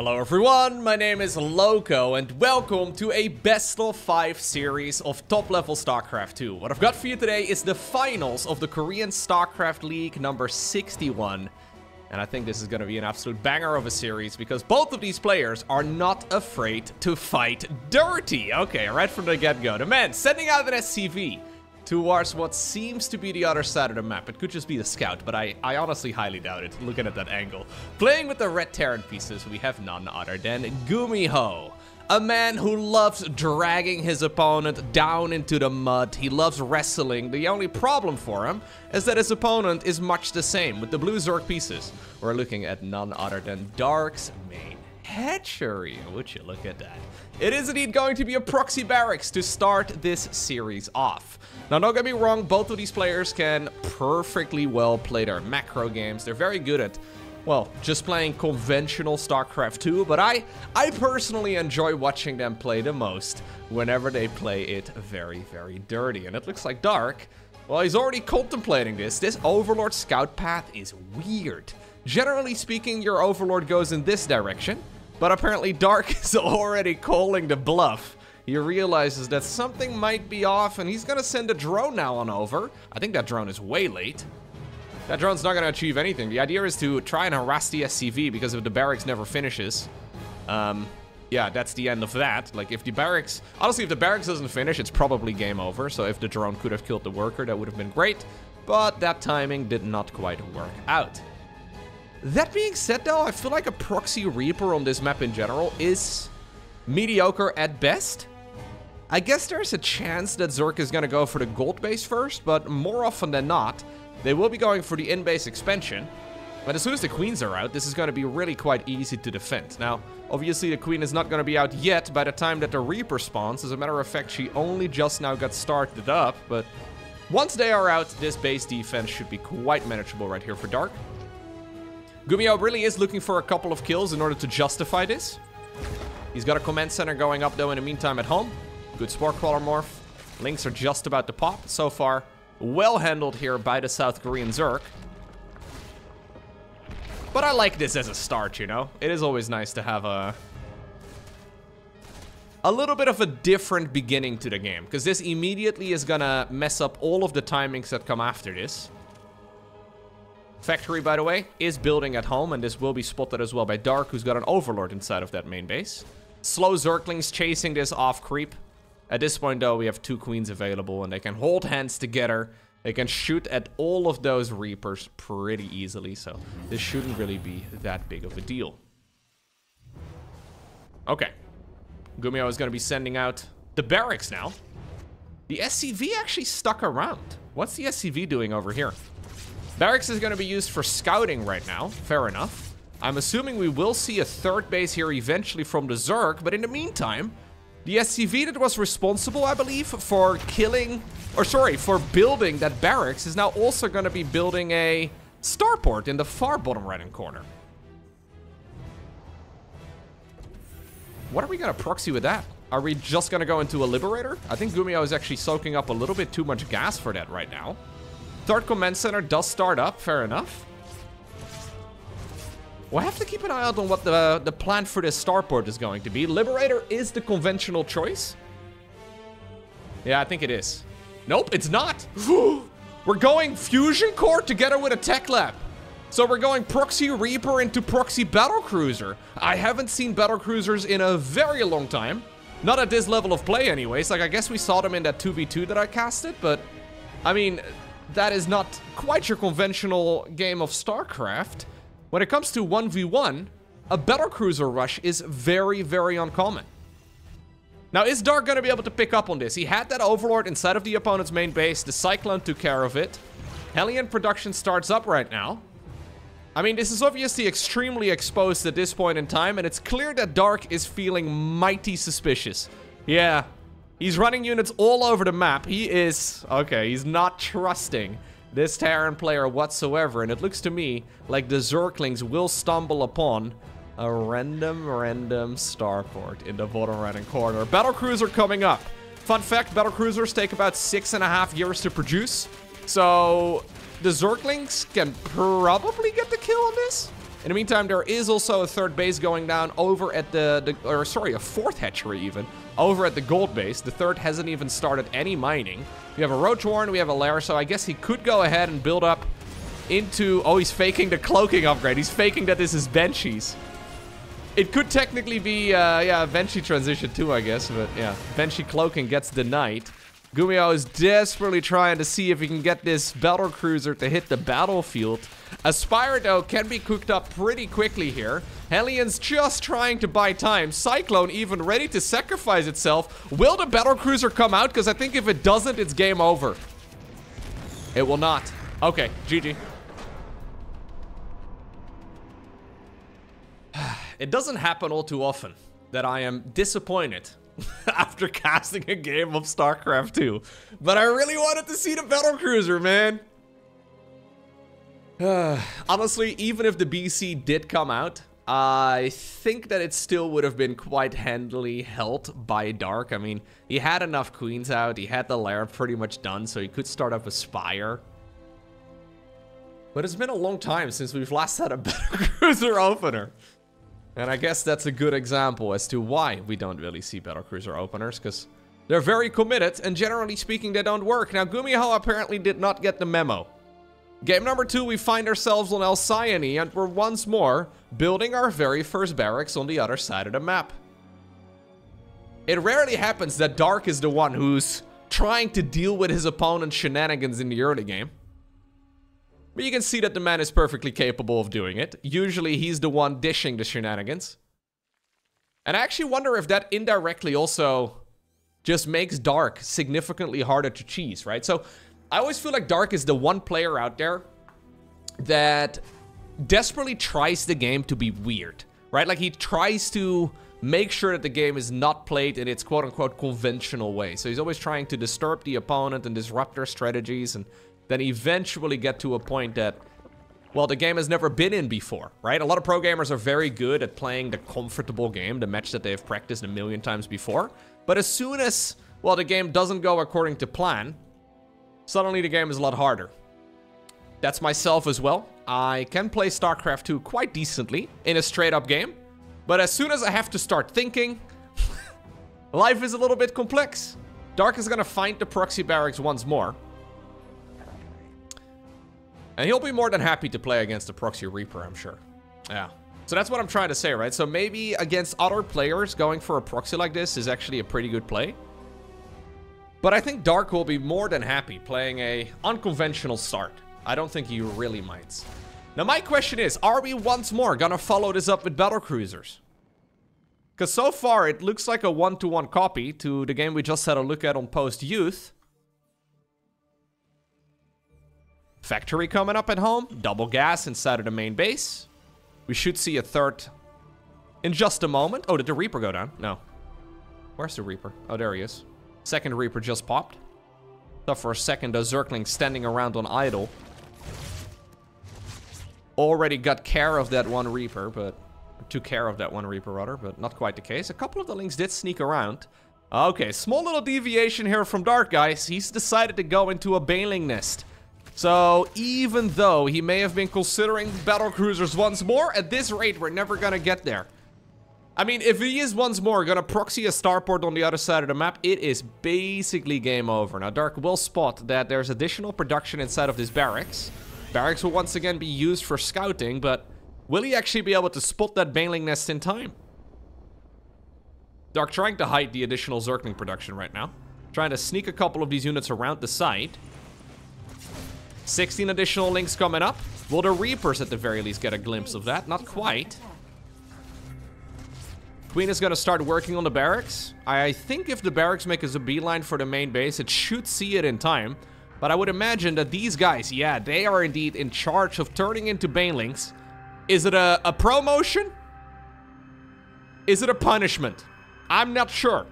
Hello everyone, my name is Lowko and welcome to a best of 5 series of top level StarCraft 2. What I've got for you today is the finals of the Korean StarCraft League number 61. And I think this is going to be an absolute banger of a series because both of these players are not afraid to fight dirty. Okay, right from the get-go. The man sending out an SCV towards what seems to be the other side of the map. It could just be the scout, but I honestly highly doubt it, looking at that angle. Playing with the red Terran pieces, we have none other than GuMiho. A man who loves dragging his opponent down into the mud. He loves wrestling. The only problem for him is that his opponent is much the same with the blue Zerg pieces. We're looking at none other than Dark's main hatchery. Would you look at that? It is indeed going to be a proxy barracks to start this series off. Now, don't get me wrong, both of these players can perfectly well play their macro games. They're very good at, well, just playing conventional StarCraft 2, but I personally enjoy watching them play the most whenever they play it very, very dirty. And it looks like Dark, well, he's already contemplating this. This Overlord scout path is weird. Generally speaking, your Overlord goes in this direction, but apparently Dark is already calling the bluff. He realizes that something might be off, and he's gonna send a drone now on over. I think that drone is way late. That drone's not gonna achieve anything. The idea is to try and harass the SCV, because if the barracks never finishes, yeah, that's the end of that. Like, if the barracks... Honestly, if the barracks doesn't finish, it's probably game over. So if the drone could have killed the worker, that would have been great. But that timing did not quite work out. That being said, though, I feel like a proxy Reaper on this map in general is mediocre at best. I guess there's a chance that Zerg is going to go for the gold base first, but more often than not, they will be going for the in-base expansion. But as soon as the queens are out, this is going to be really quite easy to defend. Now, obviously the queen is not going to be out yet by the time that the Reaper spawns. As a matter of fact, she only just now got started up, but once they are out, this base defense should be quite manageable right here for Dark. GuMiho really is looking for a couple of kills in order to justify this. He's got a command center going up, though, in the meantime at home. Good Spore Crawler morph. Links are just about to pop. So far, well handled here by the South Korean Zerg. But I like this as a start, you know? It is always nice to have a little bit of a different beginning to the game, because this immediately is gonna mess up all of the timings that come after this. Factory, by the way, is building at home, and this will be spotted as well by Dark, who's got an Overlord inside of that main base. Slow Zerglings chasing this off creep. At this point, though, we have 2 queens available, and they can hold hands together. They can shoot at all of those Reapers pretty easily, so this shouldn't really be that big of a deal. Okay. GuMiho is going to be sending out the barracks now. The SCV actually stuck around. What's the SCV doing over here? Barracks is going to be used for scouting right now. Fair enough. I'm assuming we will see a third base here eventually from the Zerg, but in the meantime, the SCV that was responsible, I believe, for for building that barracks is now also going to be building a starport in the far bottom right-hand corner. What are we going to proxy with that? Are we just going to go into a Liberator? I think GuMiho is actually soaking up a little bit too much gas for that right now. Third command center does start up, fair enough. We'll have to keep an eye out on what the plan for this starport is going to be. Liberator is the conventional choice. Yeah, I think it is. Nope, it's not. We're going Fusion Core together with a Tech Lab. So we're going Proxy Reaper into Proxy Battlecruiser. I haven't seen Battlecruisers in a very long time. Not at this level of play anyways. Like, I guess we saw them in that 2v2 that I casted, but I mean, that is not quite your conventional game of StarCraft. When it comes to 1v1, a Battlecruiser rush is very, very uncommon. Now, is Dark going to be able to pick up on this? He had that Overlord inside of the opponent's main base. The Cyclone took care of it. Hellion production starts up right now. I mean, this is obviously extremely exposed at this point in time, and it's clear that Dark is feeling mighty suspicious. Yeah, he's running units all over the map. He is... okay, he's not trusting this Terran player whatsoever, and it looks to me like the Zerglings will stumble upon a random starport in the bottom right-hand corner. Battlecruiser coming up. Fun fact, Battlecruisers take about 6.5 years to produce, so the Zerglings can probably get the kill on this. In the meantime, there is also a third base going down over at a fourth hatchery even, over at the gold base. The third hasn't even started any mining. We have a roach warren, we have a lair, so I guess he could go ahead and build up into... Oh, he's faking the cloaking upgrade. He's faking that this is Banshees. It could technically be, yeah, Banshee transition too, I guess, but yeah, Banshee cloaking gets denied. GuMiho is desperately trying to see if he can get this battlecruiser to hit the battlefield. Aspire, though, can be cooked up pretty quickly here. Hellions just trying to buy time. Cyclone even ready to sacrifice itself. Will the battlecruiser come out? Because I think if it doesn't, it's game over. It will not. Okay, GG. It doesn't happen all too often that I am disappointed after casting a game of StarCraft 2. But I really wanted to see the battlecruiser, man. Honestly, even if the BC did come out, I think that it still would have been quite handily held by Dark. I mean, he had enough queens out, he had the lair pretty much done, so he could start up a Spire. But it's been a long time since we've last had a battlecruiser opener. And I guess that's a good example as to why we don't really see battlecruiser openers, because they're very committed, and generally speaking, they don't work. Now, GuMiho apparently did not get the memo. Game number 2, we find ourselves on Alcyone, and we're once more building our very first barracks on the other side of the map. It rarely happens that Dark is the one who's trying to deal with his opponent's shenanigans in the early game. But you can see that the man is perfectly capable of doing it. Usually he's the one dishing the shenanigans. And I actually wonder if that indirectly also just makes Dark significantly harder to cheese, right? So I always feel like Dark is the one player out there that desperately tries the game to be weird, right? Like he tries to make sure that the game is not played in its quote-unquote conventional way. So he's always trying to disturb the opponent and disrupt their strategies, and then eventually get to a point that, well, the game has never been in before, right? A lot of pro gamers are very good at playing the comfortable game, the match that they've practiced a million times before. But as soon as, well, the game doesn't go according to plan, suddenly the game is a lot harder. That's myself as well. I can play StarCraft 2 quite decently in a straight-up game. But as soon as I have to start thinking, life is a little bit complex. Dark is gonna find the proxy barracks once more. And he'll be more than happy to play against the Proxy Reaper, I'm sure. Yeah. So that's what I'm trying to say, right? So maybe against other players, going for a proxy like this is actually a pretty good play. But I think Dark will be more than happy playing a unconventional start. I don't think he really minds. Now my question is, are we once more gonna follow this up with battlecruisers? Because so far it looks like a one-to-one copy to the game we just had a look at on post-youth. Factory coming up at home, double gas inside of the main base. We should see a third in just a moment. Oh, did the Reaper go down? No. Where's the Reaper? Oh, there he is. Second Reaper just popped. Thought for a second the Zergling standing around on idle. Already got care of that one Reaper, but... took care of that one Reaper, rather, but not quite the case. A couple of the Lynx did sneak around. Okay, small little deviation here from Dark, guys. He's decided to go into a Baneling nest. So, even though he may have been considering battlecruisers once more, at this rate, we're never gonna get there. I mean, if he is once more gonna proxy a starport on the other side of the map, it is basically game over. Now, Dark will spot that there's additional production inside of this barracks. Barracks will once again be used for scouting, but will he actually be able to spot that Baneling nest in time? Dark trying to hide the additional Zergling production right now. Trying to sneak a couple of these units around the site. 16 additional Lynx coming up. Will the Reapers at the very least get a glimpse of that? Not quite. Queen is going to start working on the barracks. I think if the barracks make us a beeline for the main base, it should see it in time. But I would imagine that these guys, yeah, they are indeed in charge of turning into Banelings. Is it a promotion? Is it a punishment? I'm not sure.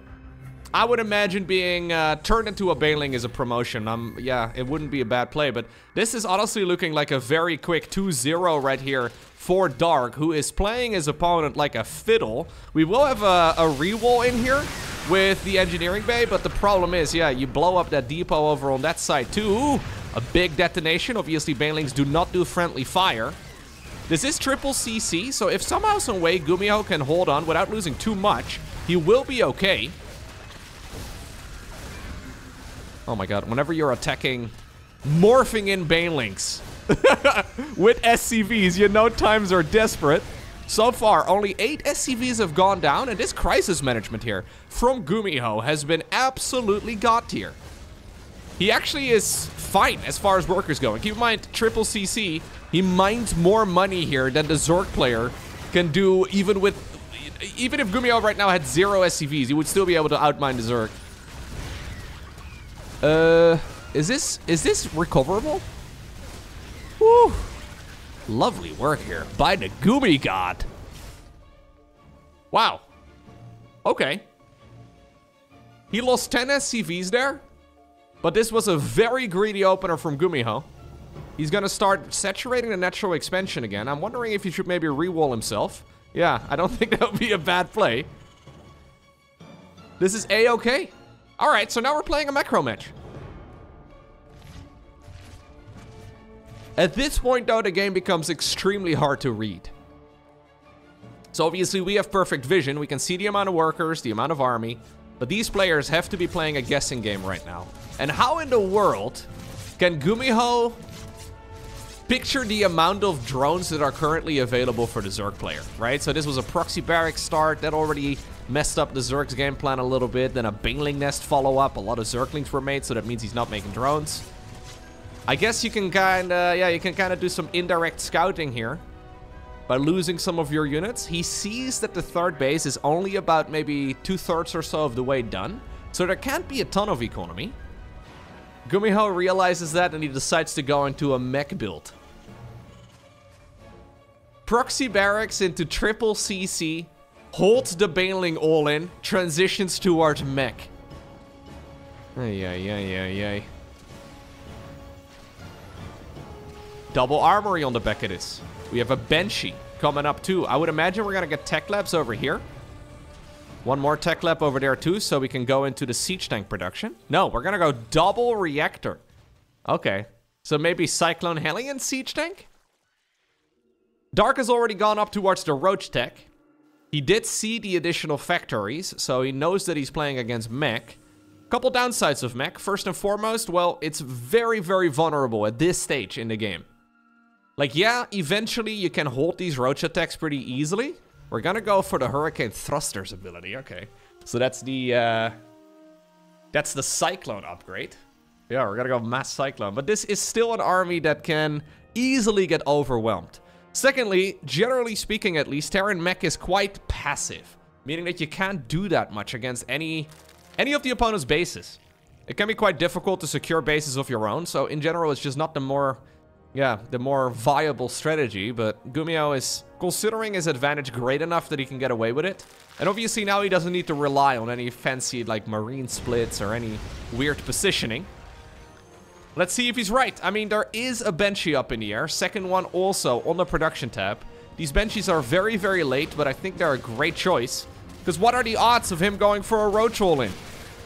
I would imagine being turned into a Baneling is a promotion. Yeah, it wouldn't be a bad play, but this is honestly looking like a very quick 2-0 right here for Dark, who is playing his opponent like a fiddle. We will have a reroll in here with the engineering bay, but the problem is, yeah, you blow up that depot over on that side too. Ooh, a big detonation. Obviously, Banelings do not do friendly fire. This is triple CC, so if somehow, some way GuMiho can hold on without losing too much, he will be okay. Oh my god, whenever you're attacking, morphing in banelings with SCVs, you know times are desperate. So far, only 8 SCVs have gone down, and this crisis management here from GuMiho has been absolutely god tier. He actually is fine as far as workers go. And keep in mind, triple CC, he mines more money here than the Zerg player can do even if GuMiho right now had 0 SCVs, he would still be able to outmine the Zerg. Is this recoverable? Woo! Lovely work here by the Gumi God. Wow. Okay. He lost 10 SCVs there, but this was a very greedy opener from GuMiho. He's gonna start saturating the natural expansion again. I'm wondering if he should maybe re-wall himself. Yeah, I don't think that would be a bad play. This is A-okay. All right, so now we're playing a macro match. At this point, though, the game becomes extremely hard to read. So obviously, we have perfect vision. We can see the amount of workers, the amount of army. But these players have to be playing a guessing game right now. And how in the world can GuMiho picture the amount of drones that are currently available for the Zerg player, right? So this was a proxy barracks start. That already messed up the Zerg's game plan a little bit. Then a Baneling nest follow-up. A lot of Zerglings were made, so that means he's not making drones. I guess you can kinda do some indirect scouting here by losing some of your units. He sees that the third base is only about maybe 2/3 or so of the way done, so there can't be a ton of economy. GuMiho realizes that and he decides to go into a mech build. Proxy barracks into triple CC, holds the Baneling all in, transitions towards mech. Ay. Double armory on the back of this. We have a Banshee coming up too. I would imagine we're gonna get tech labs over here. One more tech lab over there too, so we can go into the siege tank production. No, we're gonna go double reactor. Okay, so maybe Cyclone Hellion siege tank? Dark has already gone up towards the Roach tech. He did see the additional factories, so he knows that he's playing against mech. Couple downsides of mech. First and foremost, well, it's very, very vulnerable at this stage in the game. Like, yeah, eventually you can hold these Roach attacks pretty easily. We're gonna go for the Hurricane Thrusters ability, okay. So that's the Cyclone upgrade. Yeah, we're gonna go Mass Cyclone. But this is still an army that can easily get overwhelmed. Secondly, generally speaking at least, Terran mech is quite passive. Meaning that you can't do that much against any of the opponent's bases. It can be quite difficult to secure bases of your own. So in general, it's just not the more viable strategy, but GuMiho is considering his advantage great enough that he can get away with it. And obviously now he doesn't need to rely on any fancy like marine splits or any weird positioning. Let's see if he's right. I mean, there is a Banshee up in the air. Second one also on the production tab. These Banshees are very, very late, but I think they're a great choice. Because what are the odds of him going for a Roach all-in?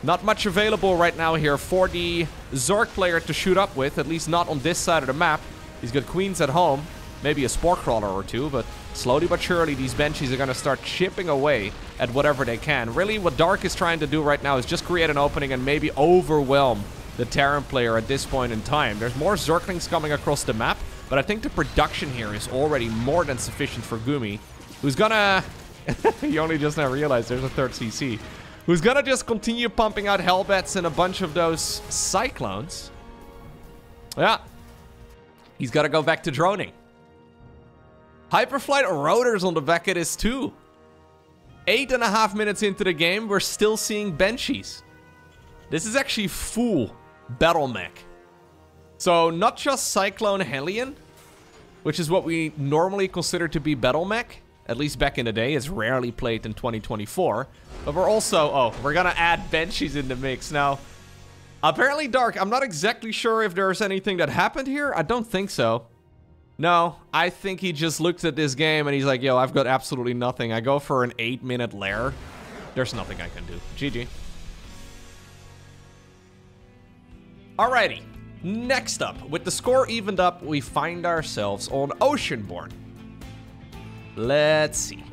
Not much available right now here for the Zerg player to shoot up with, at least not on this side of the map. He's got Queens at home, maybe a Spore Crawler or two, but slowly but surely these Banshees are going to start chipping away at whatever they can. Really, what Dark is trying to do right now is just create an opening and maybe overwhelm the Terran player at this point in time. There's more Zerglings coming across the map, but I think the production here is already more than sufficient for Gumi, who's gonna... he only just now realized there's a third CC. Who's gonna just continue pumping out Hellbats and a bunch of those Cyclones. Yeah. He's gotta go back to droning. Hyperflight rotors on the back of this too. 8.5 minutes into the game, we're still seeing Banshees. This is actually full battle mech. So not just Cyclone Hellion, which is what we normally consider to be battle mech, at least back in the day. It's rarely played in 2024. But we're also, we're gonna add Banshees in the mix. Now, apparently Dark, I'm not exactly sure if there's anything that happened here. I don't think so. No, I think he just looked at this game and he's like, yo, I've got absolutely nothing. I go for an 8-minute lair. There's nothing I can do. GG. Alrighty, next up, with the score evened up, we find ourselves on Oceanborn. Let's see.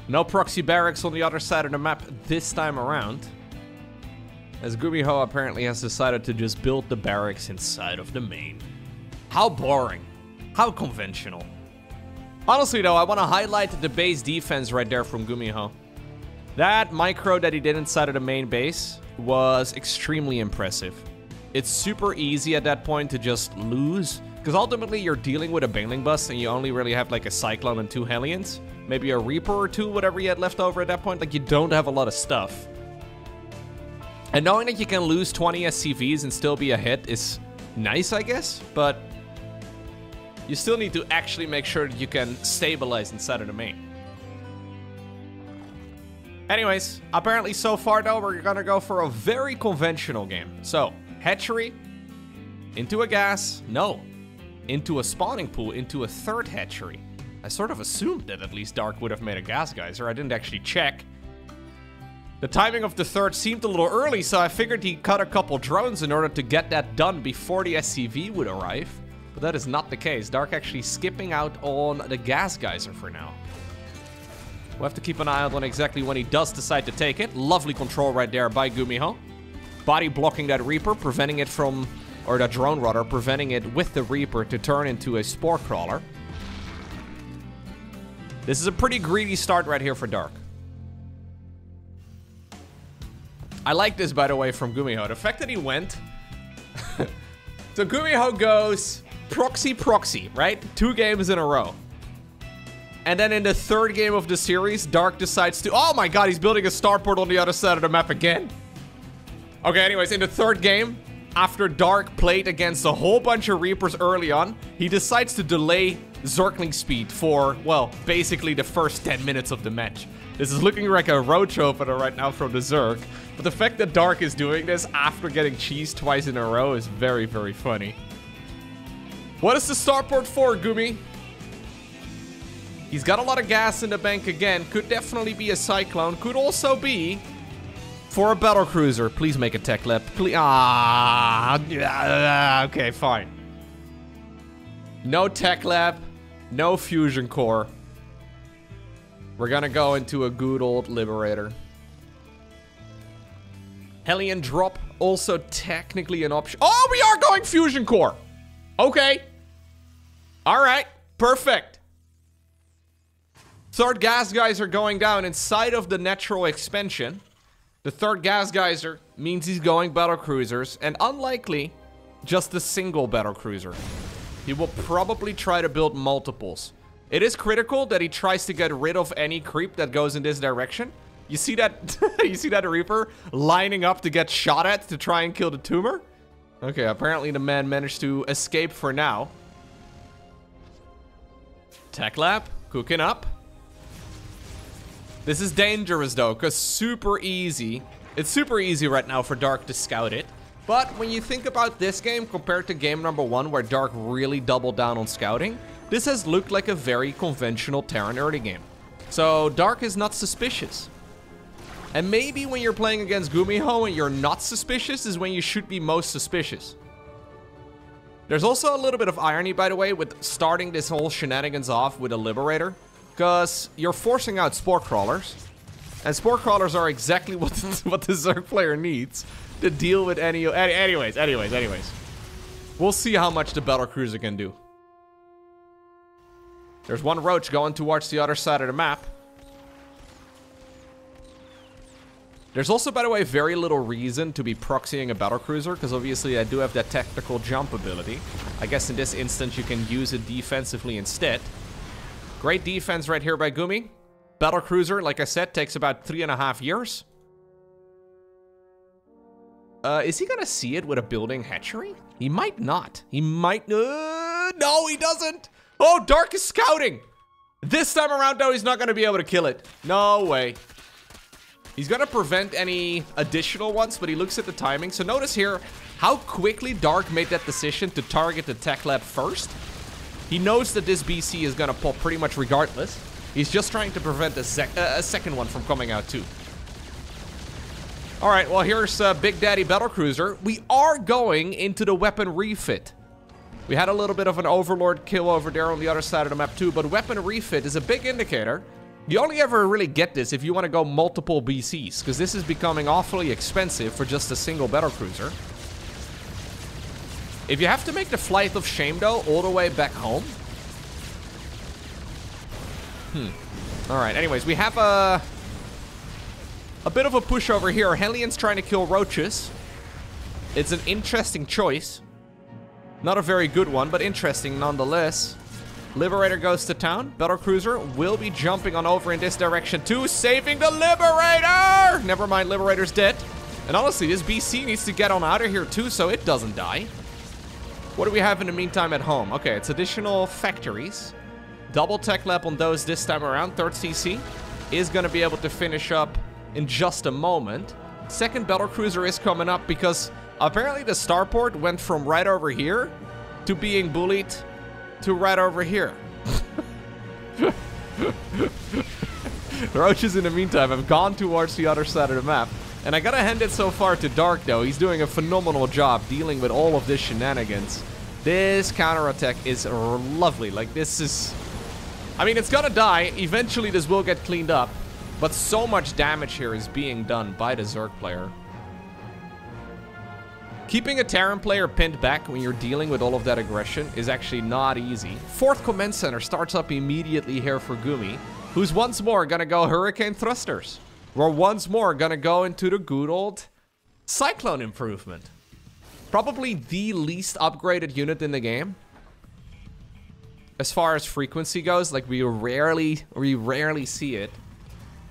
No proxy barracks on the other side of the map this time around, as GuMiho apparently has decided to just build the barracks inside of the main. How boring. How conventional. Honestly though, I want to highlight the base defense right there from GuMiho. That micro that he did inside of the main base was extremely impressive. It's super easy at that point to just lose, because ultimately you're dealing with a Baneling bus and you only really have like a Cyclone and 2 Hellions. Maybe a Reaper or 2, whatever you had left over at that point. Like, you don't have a lot of stuff. And knowing that you can lose 20 SCVs and still be a hit is nice, I guess, but you still need to actually make sure that you can stabilize inside of the main. Anyways, apparently so far though, we're gonna go for a very conventional game. So, hatchery, into a gas, no, into a spawning pool, into a third hatchery. I sort of assumed that at least Dark would have made a gas geyser. I didn't actually check. The timing of the third seemed a little early, so I figured he'd cut a couple drones in order to get that done before the SCV would arrive. But that is not the case. Dark actually skipping out on the gas geyser for now. We'll have to keep an eye out on exactly when he does decide to take it. Lovely control right there by GuMiho. Body blocking that Reaper, preventing it from, or that drone rather, preventing it with the Reaper to turn into a Spore Crawler. This is a pretty greedy start right here for Dark. I like this, by the way, from GuMiho. The fact that he went... So GuMiho goes proxy, right? 2 games in a row. And then in the third game of the series, Dark decides to... Oh my god, he's building a starport on the other side of the map again. Okay, anyways, in the third game, after Dark played against a whole bunch of Reapers early on, he decides to delay Zergling speed for, well, basically the first 10 minutes of the match. This is looking like a roach opener right now from the Zerg. But the fact that Dark is doing this after getting cheesed twice in a row is very, very funny. What is the starport for, Gumi? He's got a lot of gas in the bank again. Could definitely be a Cyclone. Could also be for a Battlecruiser. Please make a tech lab. Please. Okay, fine. No tech lab. No fusion core. We're gonna go into a good old Liberator. Hellion drop, also technically an option. Oh, we are going fusion core. Okay. All right, perfect. Third gas geyser going down inside of the natural expansion. The third gas geyser means he's going Battlecruisers, and unlikely just a single Battlecruiser. He will probably try to build multiples. It is critical that he tries to get rid of any creep that goes in this direction. You see that? You see that Reaper lining up to get shot at to try and kill the tumor? Okay, apparently the man managed to escape for now. Tech lab, cooking up. This is dangerous though, because super easy. It's super easy right now for Dark to scout it. But when you think about this game compared to game number 1, where Dark really doubled down on scouting, this has looked like a very conventional Terran early game. So Dark is not suspicious. And maybe when you're playing against GuMiho and you're not suspicious is when you should be most suspicious. There's also a little bit of irony, by the way, with starting this whole shenanigans off with a Liberator. Because you're forcing out Spore Crawlers. And Spore Crawlers are exactly what the Zerg player needs to deal with any... Anyways. We'll see how much the Battlecruiser can do. There's one Roach going towards the other side of the map. There's also, by the way, very little reason to be proxying a Battlecruiser, because obviously I do have that tactical jump ability. I guess in this instance you can use it defensively instead. Great defense right here by Gumi. Battlecruiser, like I said, takes about 3.5 years. Is he gonna see it with a building hatchery? He might not. He might... no, he doesn't! Oh, Dark is scouting! This time around, though, he's not gonna be able to kill it. No way. He's gonna prevent any additional ones, but he looks at the timing. So notice here how quickly Dark made that decision to target the tech lab first. He knows that this BC is gonna pop pretty much regardless. He's just trying to prevent a second one from coming out too. All right, well, here's Big Daddy Battlecruiser. We are going into the weapon refit. We had a little bit of an Overlord kill over there on the other side of the map too, but weapon refit is a big indicator. You only ever really get this if you want to go multiple BCs, because this is becoming awfully expensive for just a single battlecruiser. If you have to make the flight of shame though, all the way back home. Alright, anyways, we have a bit of a push over here. Hellions trying to kill roaches. It's an interesting choice. Not a very good one, but interesting nonetheless. Liberator goes to town. Battlecruiser will be jumping on over in this direction too, saving the Liberator! Never mind, Liberator's dead. And honestly, this BC needs to get on out of here too, so it doesn't die. What do we have in the meantime at home? Okay, it's additional factories. Double tech lab on those this time around. Third CC is going to be able to finish up in just a moment. Second battlecruiser is coming up because apparently the starport went from right over here to being bullied to right over here. The roaches in the meantime have gone towards the other side of the map. And I gotta hand it so far to Dark though. He's doing a phenomenal job dealing with all of this shenanigans. This counterattack is lovely. Like, this is... I mean, it's gonna die. Eventually this will get cleaned up. But so much damage here is being done by the Zerg player. Keeping a Terran player pinned back when you're dealing with all of that aggression is actually not easy. Fourth command center starts up immediately here for Gumi, who's once more gonna go Hurricane Thrusters. We're once more gonna go into the good old Cyclone improvement. Probably the least upgraded unit in the game. As far as frequency goes, like we rarely see it.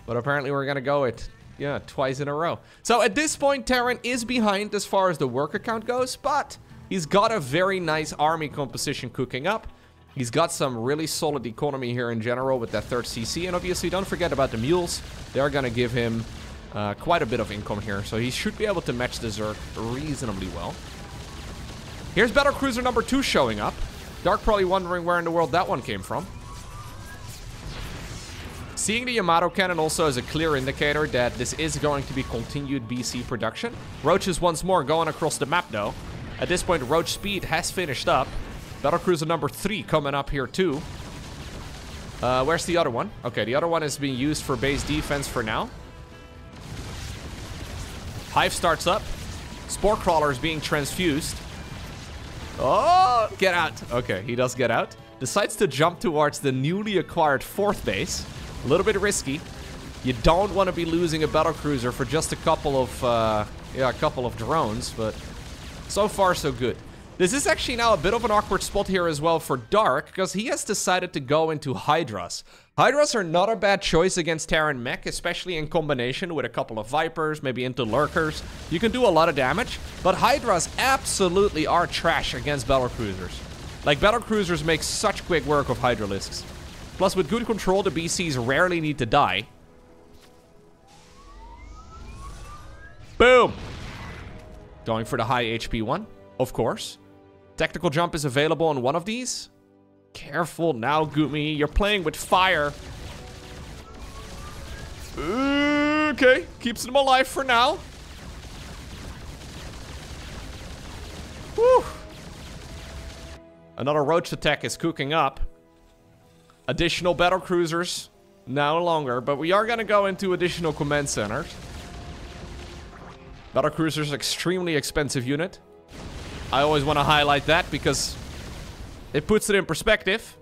But apparently we're gonna go it, yeah, twice in a row. So at this point, Terran is behind as far as the worker count goes, but he's got a very nice army composition cooking up. He's got some really solid economy here in general with that third CC, and obviously don't forget about the mules. They're gonna give him quite a bit of income here, so he should be able to match the Zerg reasonably well. Here's battlecruiser number 2 showing up. Dark probably wondering where in the world that one came from. Seeing the Yamato cannon also is a clear indicator that this is going to be continued BC production. Roaches once more going across the map though. At this point, Roach speed has finished up. Battlecruiser number 3 coming up here too. Where's the other one? Okay, the other one is being used for base defense for now. Hive starts up. Spore Crawler is being transfused. Oh, get out. Okay, he does get out. Decides to jump towards the newly acquired 4th base. A little bit risky. You don't want to be losing a battlecruiser for just a couple of drones, but so far so good. This is actually now a bit of an awkward spot here as well for Dark, because he has decided to go into Hydras. Hydras are not a bad choice against Terran mech, especially in combination with a couple of Vipers, maybe into Lurkers. You can do a lot of damage, but Hydras absolutely are trash against battlecruisers. Like, battlecruisers make such quick work of Hydralisks. Plus, with good control, the BCs rarely need to die. Boom! Going for the high HP one, of course. Tactical jump is available on one of these. Careful now, Gumi. You're playing with fire. Okay, keeps them alive for now. Whew. Another roach attack is cooking up. Additional battlecruisers, no longer, but we are gonna go into additional command centers. Battlecruiser's extremely expensive unit. I always want to highlight that because it puts it in perspective.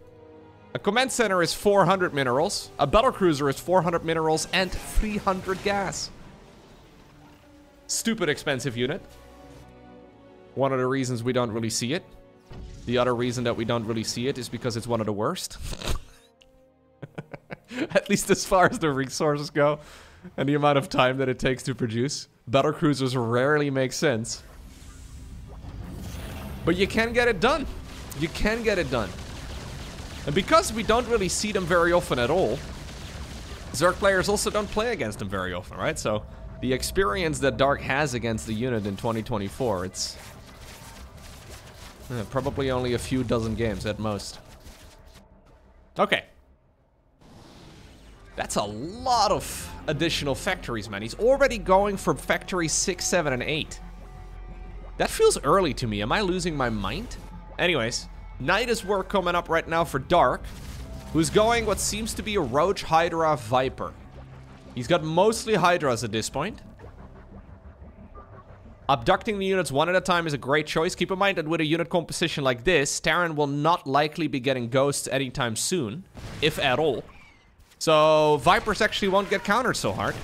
A command center is 400 minerals. A battlecruiser is 400 minerals and 300 gas. Stupid expensive unit. One of the reasons we don't really see it. The other reason that we don't really see it is because it's one of the worst. At least as far as the resources go and the amount of time that it takes to produce. Battlecruisers rarely make sense. But you can get it done. You can get it done. And because we don't really see them very often at all, Zerg players also don't play against them very often, right? So the experience that Dark has against the unit in 2024, it's probably only a few dozen games at most. Okay. That's a lot of additional factories, man. He's already going for factory 6, 7, and 8. That feels early to me. Am I losing my mind? Anyways, night is work coming up right now for Dark, who's going what seems to be a Roach Hydra Viper. He's got mostly Hydras at this point. Abducting the units one at a time is a great choice. Keep in mind that with a unit composition like this, Terran will not likely be getting ghosts anytime soon, if at all. So Vipers actually won't get countered so hard.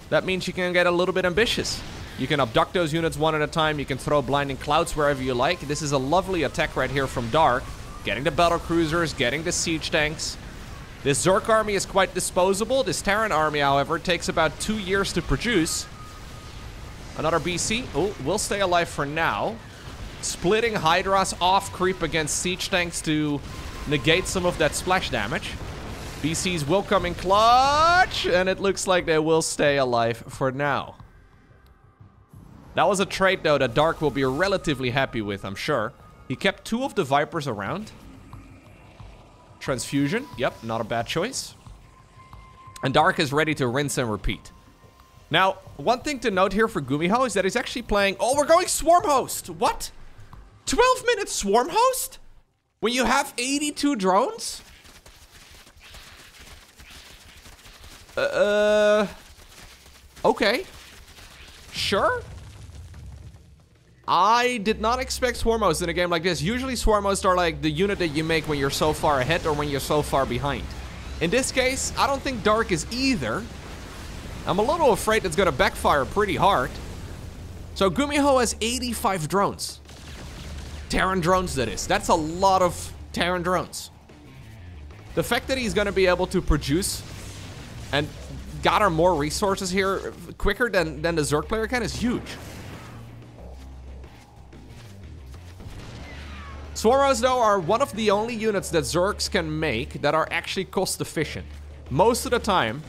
That means you can get a little bit ambitious. You can abduct those units one at a time. You can throw blinding clouds wherever you like. This is a lovely attack right here from Dark. Getting the battlecruisers, getting the siege tanks. This Zerg army is quite disposable. This Terran army, however, takes about 2 years to produce. Another BC. Oh, will stay alive for now. Splitting Hydras off creep against siege tanks to negate some of that splash damage. BCs will come in clutch, and it looks like they will stay alive for now. That was a trade, though, that Dark will be relatively happy with, I'm sure. He kept 2 of the Vipers around. Transfusion. Yep, not a bad choice. And Dark is ready to rinse and repeat. Now, one thing to note here for GuMiho is that he's actually playing... Oh, we're going Swarm Host. What? 12-minute Swarm Host? When you have 82 drones? Okay. Sure. I did not expect Swarm Hosts in a game like this. Usually Swarm Hosts are like the unit that you make when you're so far ahead or when you're so far behind. In this case, I don't think Dark is either. I'm a little afraid it's gonna backfire pretty hard. So GuMiho has 85 drones. Terran drones, that is. That's a lot of Terran drones. The fact that he's gonna be able to produce and gather more resources here quicker than the Zerg player can is huge. Swarmos, though, are one of the only units that Zergs can make that are actually cost efficient. Most of the time,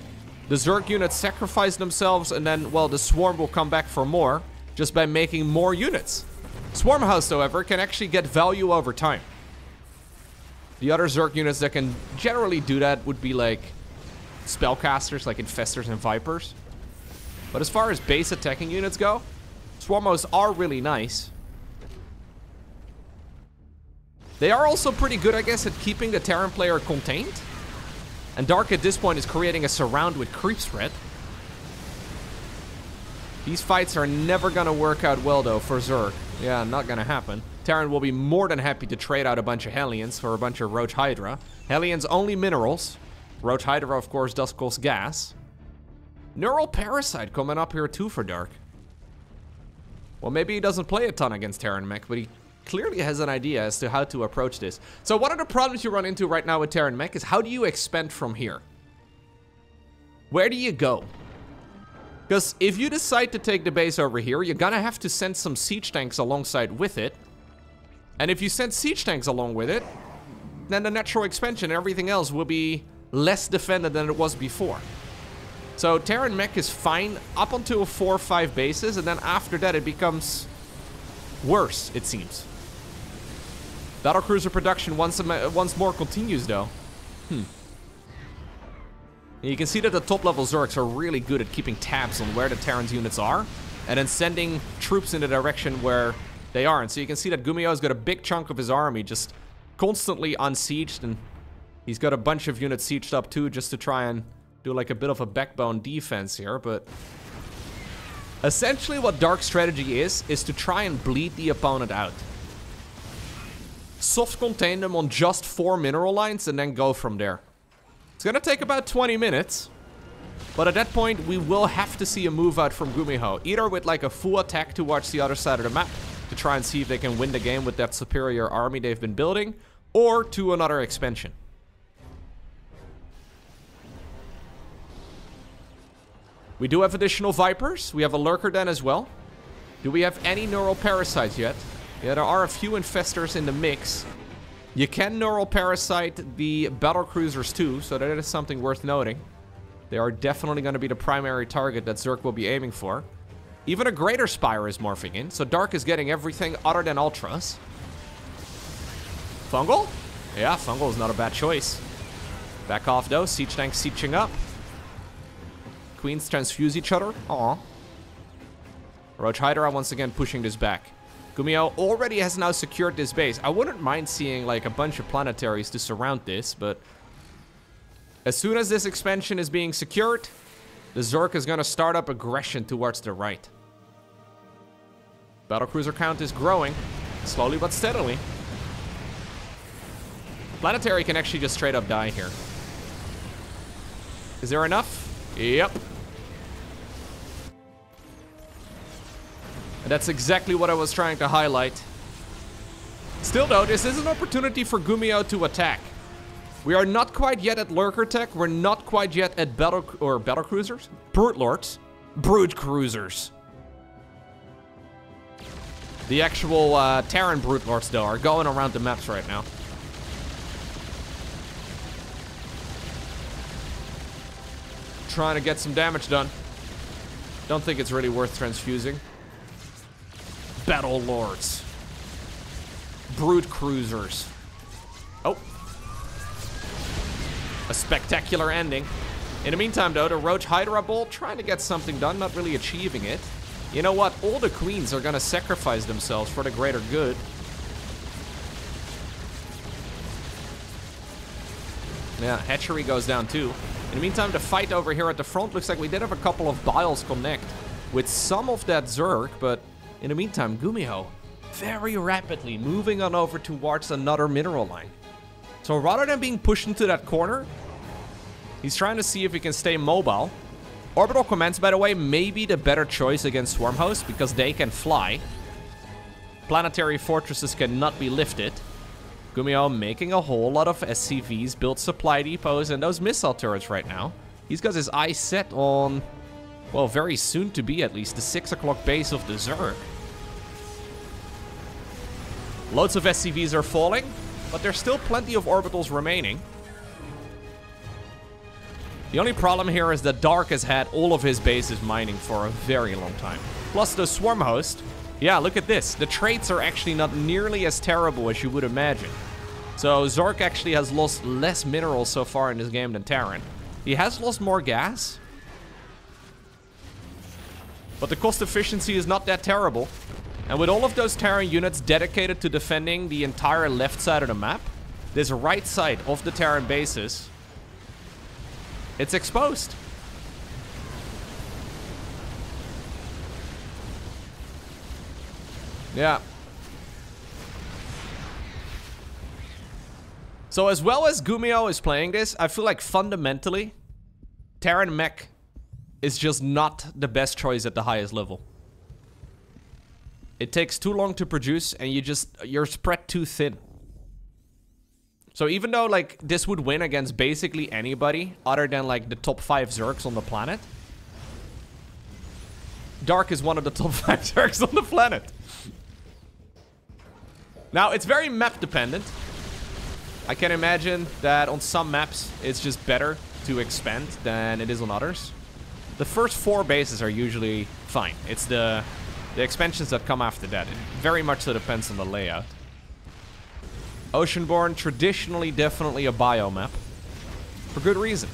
the Zerg units sacrifice themselves and then, well, the Swarm will come back for more just by making more units. Swarm House, however, can actually get value over time. The other Zerg units that can generally do that would be like spellcasters, like Infestors and Vipers. But as far as base attacking units go, Swarmos are really nice. They are also pretty good, I guess, at keeping the Terran player contained. And Dark at this point is creating a surround with creep spread. These fights are never gonna work out well, though, for Zerg. Yeah, not gonna happen. Terran will be more than happy to trade out a bunch of Hellions for a bunch of Roach Hydra. Hellions only minerals. Roach Hydra, of course, does cost gas. Neural Parasite coming up here too for Dark. Well, maybe he doesn't play a ton against Terran mech, but he clearly has an idea as to how to approach this. So one of the problems you run into right now with Terran mech is how do you expand from here? Where do you go? Because if you decide to take the base over here, you're gonna have to send some siege tanks alongside with it. And if you send siege tanks along with it, then the natural expansion and everything else will be less defended than it was before. So Terran mech is fine up until 4 or 5 bases, and then after that it becomes worse, it seems. Battlecruiser production once more continues, though. You can see that the top-level Zergs are really good at keeping tabs on where the Terran's units are, and then sending troops in the direction where they are. And so you can see that GuMiho's got a big chunk of his army just constantly unsieged, and he's got a bunch of units sieged up too, just to try and do like a bit of a backbone defense here. But essentially what Dark's strategy is to try and bleed the opponent out. Soft contain them on just 4 mineral lines and then go from there. It's gonna take about 20 minutes. But at that point, we will have to see a move out from GuMiho. Either with like a full attack towards the other side of the map to try and see if they can win the game with that superior army they've been building, or to another expansion. We do have additional Vipers. We have a Lurker Den as well. Do we have any Neural Parasites yet? Yeah, there are a few Infestors in the mix. You can Neural Parasite the Battlecruisers too, so that is something worth noting. They are definitely going to be the primary target that Zerg will be aiming for. Even a Greater Spire is morphing in, so Dark is getting everything other than Ultras. Fungal? Yeah, Fungal is not a bad choice. Back off though, Siege Tanks sieging up. Queens transfuse each other. Aw. Roach Hydra once again pushing this back. GuMiho already has now secured this base. I wouldn't mind seeing like a bunch of planetaries to surround this, but as soon as this expansion is being secured, the Zerg is gonna start up aggression towards the right. Battlecruiser count is growing, slowly but steadily. Planetary can actually just straight up die here. Is there enough? Yep. And that's exactly what I was trying to highlight. Still though, this is an opportunity for GuMiho to attack. We are not quite yet at Lurker Tech. We're not quite yet at Battlecruisers. Brute Lords. Brood Cruisers. The actual Terran Brute Lords though are going around the maps right now. Trying to get some damage done. Don't think it's really worth transfusing. Battle Lords. Brood Cruisers. Oh. A spectacular ending. In the meantime though, the Roach Hydra Bolt trying to get something done, not really achieving it. You know what? All the queens are gonna sacrifice themselves for the greater good. Yeah, hatchery goes down too. In the meantime, the fight over here at the front looks like we did have a couple of Biles connect with some of that Zerg, but in the meantime, GuMiho very rapidly moving on over towards another mineral line. So rather than being pushed into that corner, he's trying to see if he can stay mobile. Orbital commands, by the way, may be the better choice against Swarm Hosts because they can fly. Planetary fortresses cannot be lifted. GuMiho making a whole lot of SCVs, build supply depots, and those missile turrets right now. He's got his eyes set on, well, very soon to be at least, the 6 o'clock base of the Zerg. Loads of SCVs are falling, but there's still plenty of orbitals remaining. The only problem here is that Dark has had all of his bases mining for a very long time. Plus the Swarm Host. Yeah, look at this. The traits are actually not nearly as terrible as you would imagine. So Zork actually has lost less minerals so far in this game than Terran. He has lost more gas, but the cost efficiency is not that terrible. And with all of those Terran units dedicated to defending the entire left side of the map, this right side of the Terran bases, it's exposed. Yeah. So as well as GuMiho is playing this, I feel like fundamentally, Terran mech is just not the best choice at the highest level. It takes too long to produce and you're spread too thin. So even though like this would win against basically anybody other than like the top 5 Zergs on the planet, Dark is one of the top 5 Zergs on the planet. Now, it's very map dependent. I can imagine that on some maps, it's just better to expand than it is on others. The first 4 bases are usually fine. It's the expansions that come after that. It very much so depends on the layout. Oceanborn, traditionally definitely a bio map. For good reason.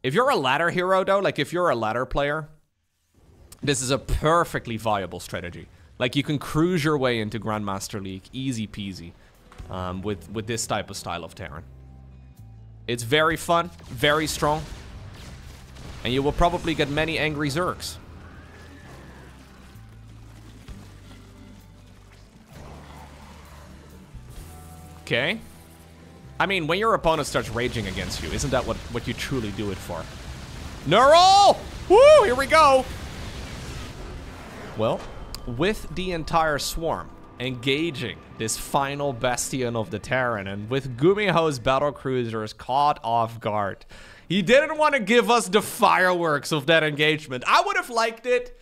If you're a ladder hero though, like if you're a ladder player, this is a perfectly viable strategy. Like you can cruise your way into Grandmaster League, easy peasy, with this type of style of Terran. It's very fun, very strong, and you will probably get many angry Zergs. Okay. I mean, when your opponent starts raging against you, isn't that what you truly do it for? Neural! Woo, here we go! Well, with the entire swarm engaging this final bastion of the Terran, and with GuMiho's battlecruisers caught off guard, he didn't want to give us the fireworks of that engagement. I would have liked it.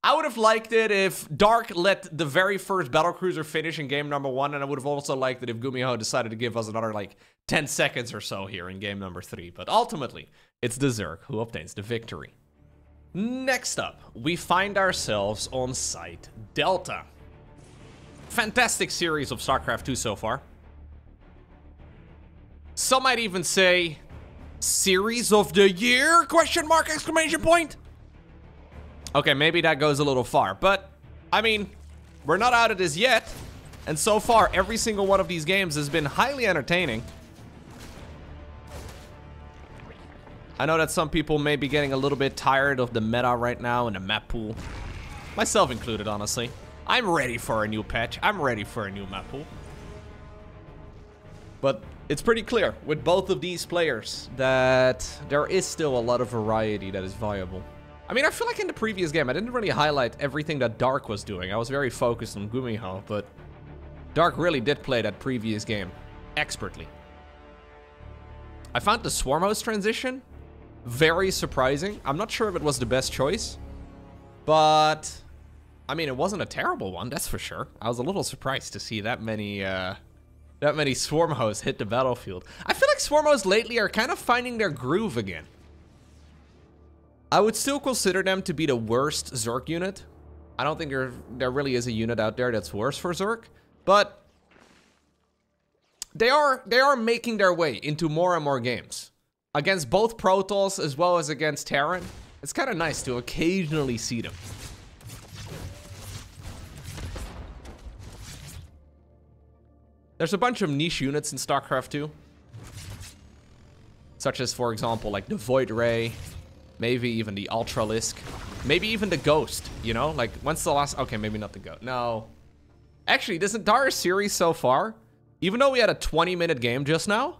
I would have liked it if Dark let the very first battlecruiser finish in game number 1, and I would have also liked it if GuMiho decided to give us another like 10 seconds or so here in game number 3. But ultimately, it's the Zerg who obtains the victory. Next up, we find ourselves on Site Delta. Fantastic series of StarCraft 2 so far. Some might even say, series of the year, question mark, exclamation point. Okay, maybe that goes a little far, but I mean, we're not out of this yet. And so far, every single one of these games has been highly entertaining. I know that some people may be getting a little bit tired of the meta right now and the map pool. Myself included, honestly. I'm ready for a new patch. I'm ready for a new map pool. But it's pretty clear with both of these players that there is still a lot of variety that is viable. I mean, I feel like in the previous game, I didn't really highlight everything that Dark was doing. I was very focused on GuMiho, but Dark really did play that previous game expertly. I found the Swarmhouse transition very surprising. I'm not sure if it was the best choice, but I mean, it wasn't a terrible one, that's for sure. I was a little surprised to see that many Swarmhouse hit the battlefield. I feel like Swarmhouse lately are kind of finding their groove again. I would still consider them to be the worst Zerg unit. I don't think there really is a unit out there that's worse for Zerg, but they are making their way into more and more games. Against both Protoss as well as against Terran. It's kind of nice to occasionally see them. There's a bunch of niche units in StarCraft 2. Such as, for example, like the Void Ray. Maybe even the Ultralisk. Maybe even the Ghost, you know? Like, when's the last... Okay, maybe not the Ghost. No. Actually, this entire series so far, even though we had a 20-minute game just now,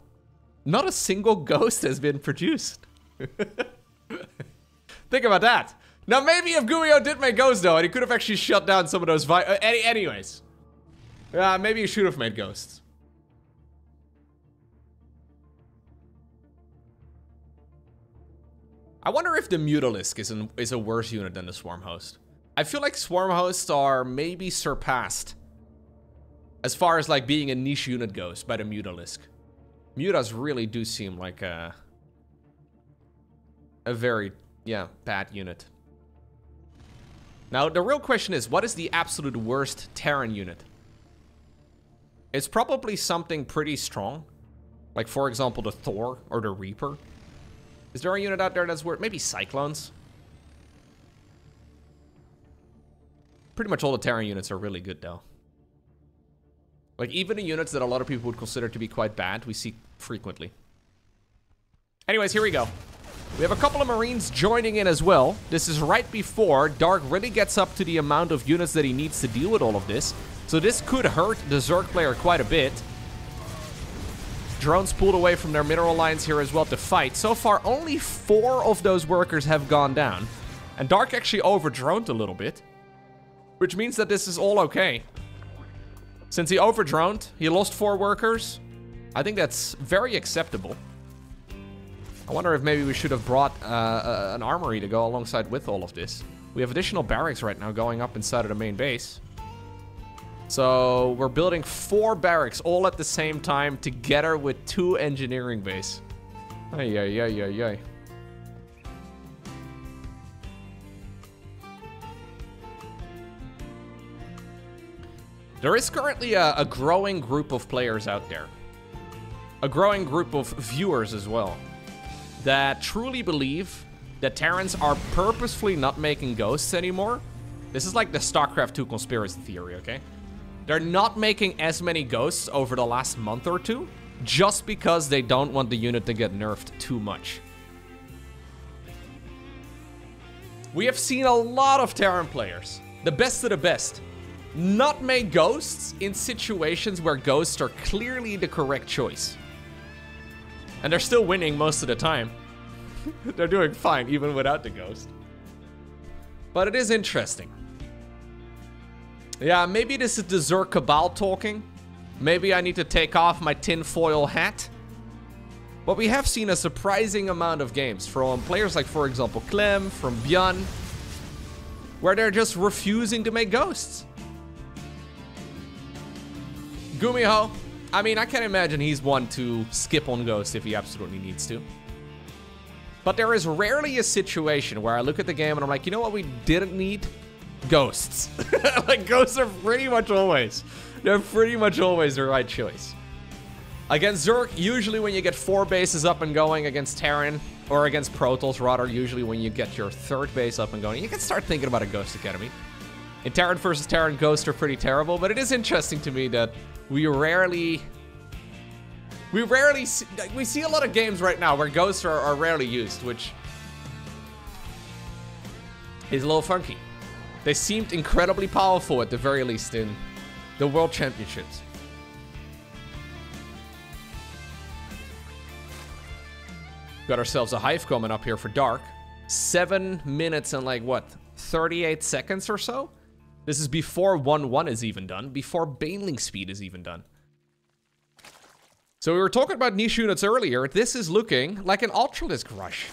not a single Ghost has been produced. Think about that. Now, maybe if GuMiho did make Ghosts, though, and he could have actually shut down some of those... anyways. Maybe he should have made Ghosts. I wonder if the Mutalisk is a worse unit than the Swarmhost. I feel like Swarmhosts are maybe surpassed as far as like being a niche unit goes by the Mutalisk. Mutas really do seem like a very, bad unit. Now, the real question is, what is the absolute worst Terran unit? It's probably something pretty strong. Like, for example, the Thor or the Reaper. Is there a unit out there that's worth? Maybe Cyclones? Pretty much all the Terran units are really good, though. Like, even the units that a lot of people would consider to be quite bad, we see frequently. Anyways, here we go. We have a couple of Marines joining in as well. This is right before Dark really gets up to the amount of units that he needs to deal with all of this. So this could hurt the Zerg player quite a bit. Drones pulled away from their mineral lines here as well to fight. So far, only 4 of those workers have gone down. And Dark actually over-droned a little bit. Which means that this is all okay. Since he over-droned, he lost 4 workers. I think that's very acceptable. I wonder if maybe we should have brought an armory to go alongside with all of this. We have additional barracks right now going up inside of the main base. So we're building 4 barracks all at the same time together with 2 engineering base. Ay, ay, ay, ay, ay. There is currently a growing group of players out there. A growing group of viewers as well. That truly believe that Terrans are purposefully not making ghosts anymore. This is like the StarCraft 2 conspiracy theory, okay? They're not making as many ghosts over the last month or 2 just because they don't want the unit to get nerfed too much. We have seen a lot of Terran players, the best of the best, not make ghosts in situations where ghosts are clearly the correct choice. And they're still winning most of the time. They're doing fine even without the ghost. But it is interesting. Yeah, maybe this is the Zerg Cabal talking. Maybe I need to take off my tinfoil hat. But we have seen a surprising amount of games from players like, for example, Clem, from Björn, where they're just refusing to make ghosts. GuMiho, I mean, I can't imagine he's one to skip on ghosts if he absolutely needs to. But there is rarely a situation where I look at the game and I'm like, you know what we didn't need? Ghosts. Like, ghosts are pretty much always. They're pretty much always the right choice. Against Zerg, usually when you get 4 bases up and going against Terran, Or against Protoss, rather, usually when you get your third base up and going, you can start thinking about a Ghost Academy. In Terran versus Terran, Ghosts are pretty terrible, but it is interesting to me that we see a lot of games right now where Ghosts are rarely used, which is a little funky. They seemed incredibly powerful at the very least in the World Championships. Got ourselves a Hive coming up here for Dark. 7 minutes and like, what, 38 seconds or so? This is before 1-1 is even done, before Baneling speed is even done. So we were talking about niche units earlier. This is looking like an Ultralisk rush.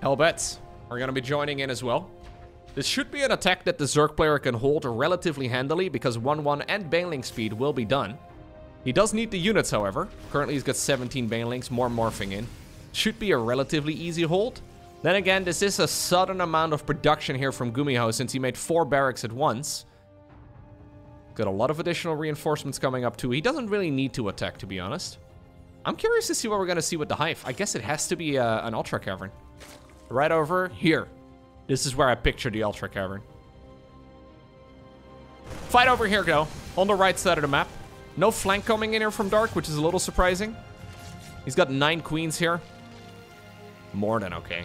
Hellbats are going to be joining in as well. This should be an attack that the Zerg player can hold relatively handily because 1-1 and Baneling speed will be done. He does need the units, however. Currently he's got 17 Banelings, more morphing in. Should be a relatively easy hold. Then again, this is a sudden amount of production here from GuMiho's since he made 4 barracks at once. Got a lot of additional reinforcements coming up too. He doesn't really need to attack, to be honest. I'm curious to see what we're going to see with the Hive. I guess it has to be an Ultra Cavern. Right over here. This is where I picture the Ultra Cavern. Fight over here, though. On the right side of the map. No flank coming in here from Dark, which is a little surprising. He's got 9 queens here. More than okay.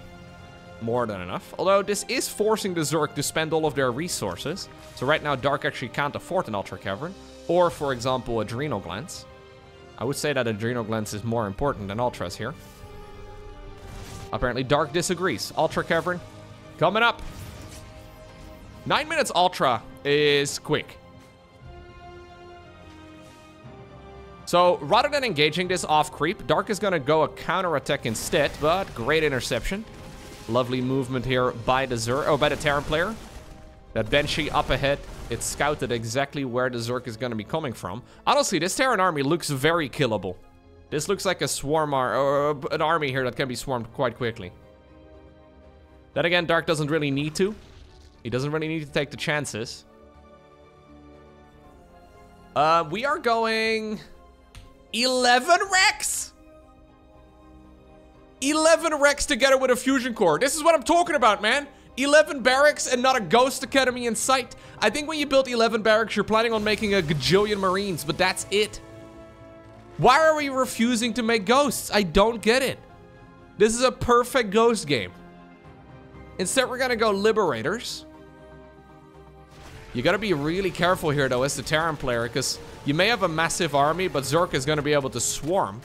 More than enough. Although this is forcing the Zerg to spend all of their resources. So right now, Dark actually can't afford an Ultra Cavern. Or, for example, Adrenal Glands. I would say that Adrenal Glands is more important than Ultras here. Apparently, Dark disagrees. Ultra Cavern. Coming up. 9 minutes Ultra is quick. So, rather than engaging this off creep, Dark is going to go a counter-attack instead, but great interception. Lovely movement here by the Zerg, by the Terran player. That Banshee up ahead. It's scouted exactly where the Zerg is going to be coming from. Honestly, this Terran army looks very killable. This looks like a swarm or an army here that can be swarmed quite quickly. Then again, Dark doesn't really need to. He doesn't really need to take the chances. We are going 11 Rex? 11 Rex together with a fusion core. This is what I'm talking about, man. 11 barracks and not a Ghost Academy in sight. I think when you build 11 barracks, you're planning on making a gajillion Marines, but that's it. Why are we refusing to make Ghosts? I don't get it. This is a perfect Ghost game. Instead, we're gonna go Liberators. You gotta be really careful here, though, as the Terran player, because you may have a massive army, but Zerg is gonna be able to swarm.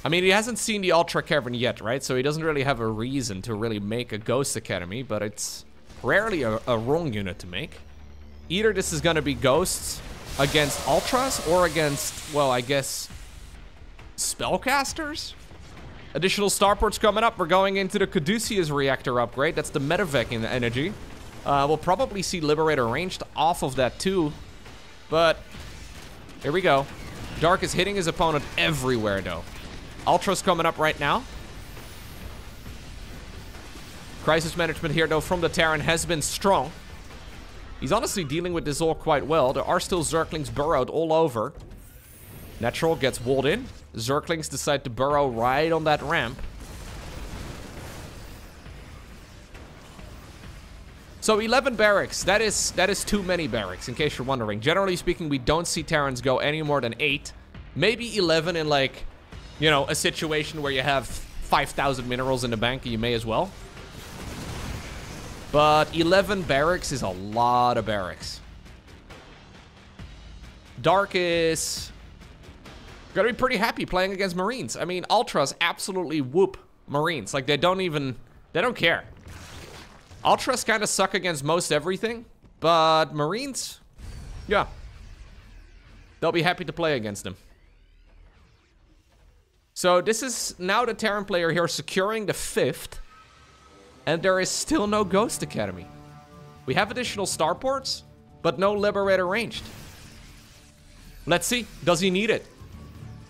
I mean, he hasn't seen the Ultra Cavern yet, right? So he doesn't really have a reason to really make a Ghost Academy, but it's rarely a wrong unit to make. Either this is gonna be Ghosts against Ultras or against, well, I guess, Spellcasters? Additional starports coming up. We're going into the Caduceus reactor upgrade. That's the Medevac in the energy. We'll probably see Liberator ranged off of that too. But here we go. Dark is hitting his opponent everywhere, though. Ultra's coming up right now. Crisis management here, though, from the Terran has been strong. He's honestly dealing with this all quite well. There are still Zerglings burrowed all over. Natural gets walled in. Zerglings decide to burrow right on that ramp. So 11 barracks. That is too many barracks, in case you're wondering. Generally speaking, we don't see Terrans go any more than 8. Maybe 11 in, like, you know, a situation where you have 5,000 minerals in the bank, and you may as well. But 11 barracks is a lot of barracks. Dark is gonna be pretty happy playing against Marines. I mean, Ultras absolutely whoop Marines. Like, they don't care. Ultras kind of suck against most everything, but Marines, yeah. They'll be happy to play against them. So this is now the Terran player here securing the 5th. And there is still no Ghost Academy. We have additional starports, but no Liberator ranged. Let's see. Does he need it?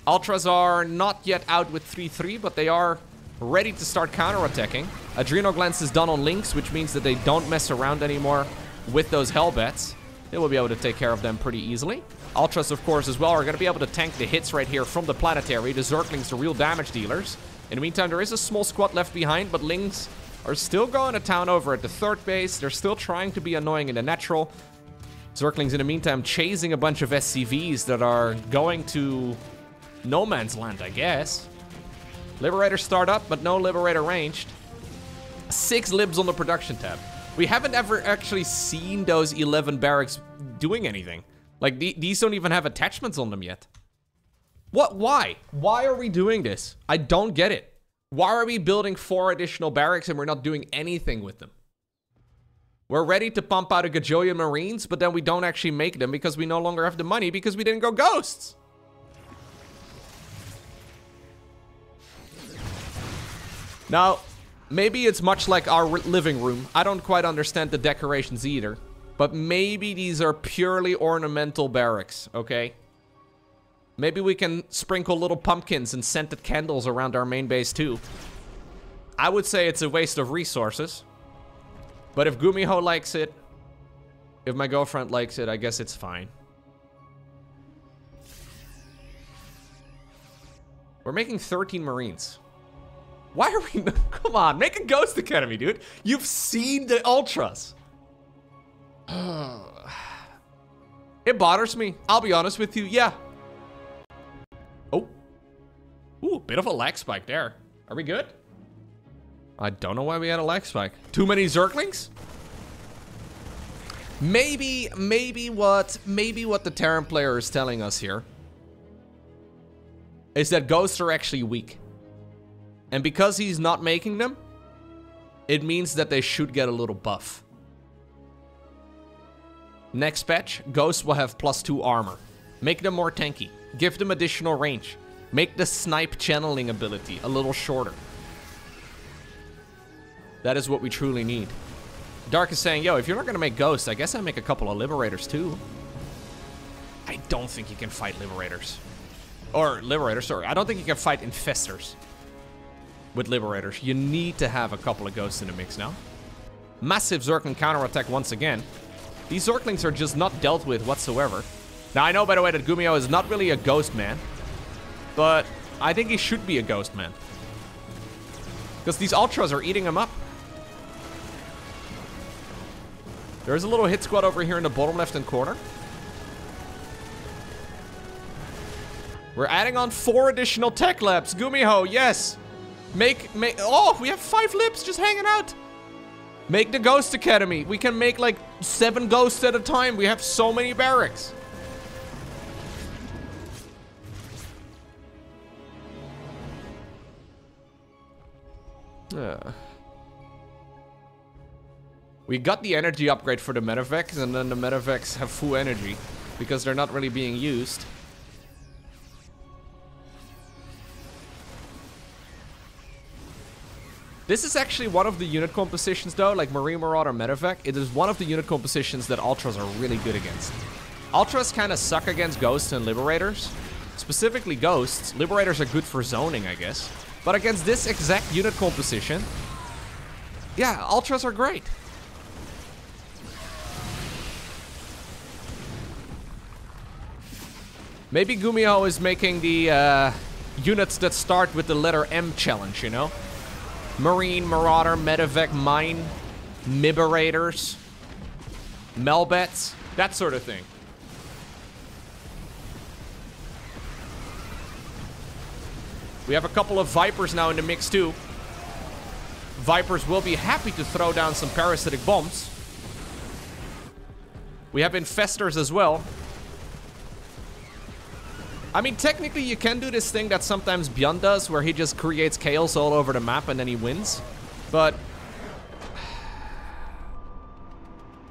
Ultras are not yet out with 3-3, but they are ready to start counterattacking. Adrenal Glands is done on Lynx, which means that they don't mess around anymore with those Hellbats. They will be able to take care of them pretty easily. Ultras, of course, as well, are going to be able to tank the hits right here from the Planetary. The Zerglings, the real damage dealers. In the meantime, there is a small squad left behind, but Lynx are still going to town over at the third base. They're still trying to be annoying in the natural. Zerglings, in the meantime, chasing a bunch of SCVs that are going to no man's land, I guess. Liberator start up, but no Liberator ranged. 6 libs on the production tab. We haven't ever actually seen those 11 barracks doing anything. Like, these don't even have attachments on them yet. What? Why? Why are we doing this? I don't get it. Why are we building 4 additional barracks and we're not doing anything with them? We're ready to pump out a gajillion Marines, but then we don't actually make them because we no longer have the money because we didn't go ghosts. Now, maybe it's much like our living room. I don't quite understand the decorations either. But maybe these are purely ornamental barracks, okay? Maybe we can sprinkle little pumpkins and scented candles around our main base too. I would say it's a waste of resources. But if GuMiho likes it, if my girlfriend likes it, I guess it's fine. We're making 13 Marines. Why are we... Come on, make a Ghost Academy, dude. You've seen the Ultras. It bothers me. I'll be honest with you. Yeah. Oh. Ooh, bit of a lag spike there. Are we good? I don't know why we had a lag spike. Too many Zerglings? Maybe what the Terran player is telling us here is that ghosts are actually weak. And because he's not making them, it means that they should get a little buff. Next patch, ghosts will have +2 armor. Make them more tanky. Give them additional range. Make the snipe channeling ability a little shorter. That is what we truly need. Dark is saying, yo, if you're not gonna make ghosts, I guess I make a couple of liberators too. I don't think you can fight liberators. Or liberators, sorry. I don't think you can fight infestors with liberators. You need to have a couple of ghosts in the mix now. Massive Zergling counterattack once again. These Zerglings are just not dealt with whatsoever. Now, I know, by the way, that GuMiho is not really a ghost man. But I think he should be a ghost man. Because these Ultras are eating him up. There's a little hit squad over here in the bottom left-hand corner. We're adding on 4 additional tech labs. GuMiho, yes. Oh, we have 5 libs just hanging out. Make the Ghost Academy. We can make like 7 ghosts at a time. We have so many barracks. We got the energy upgrade for the Medevacs, and then the Medevacs have full energy because they're not really being used. This is actually one of the unit compositions though, like Marine Marauder Medevac. It is one of the unit compositions that Ultras are really good against. Ultras kind of suck against Ghosts and Liberators. Specifically Ghosts. Liberators are good for zoning, I guess. But against this exact unit composition, yeah, Ultras are great. Maybe GuMiho is making the units that start with the letter M challenge, you know? Marine, Marauder, Medevac, Mine, Miberators, Melbats, that sort of thing. We have a couple of Vipers now in the mix too. Vipers will be happy to throw down some parasitic bombs. We have Infestors as well. I mean, technically you can do this thing that sometimes Beyond does, where he just creates chaos all over the map and then he wins. But...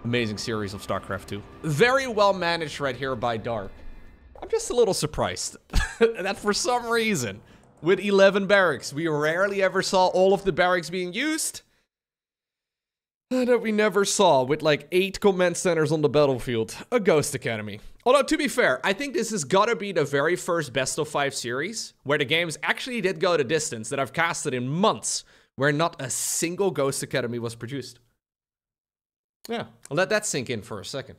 amazing series of StarCraft 2. Very well managed right here by Dark. I'm just a little surprised that for some reason, with 11 barracks, we rarely ever saw all of the barracks being used. That we never saw with like 8 command centers on the battlefield. A Ghost Academy. Although, to be fair, I think this has gotta be the very first best of 5 series where the games actually did go the distance that I've casted in months, where not a single Ghost Academy was produced. Yeah, I'll let that sink in for a second.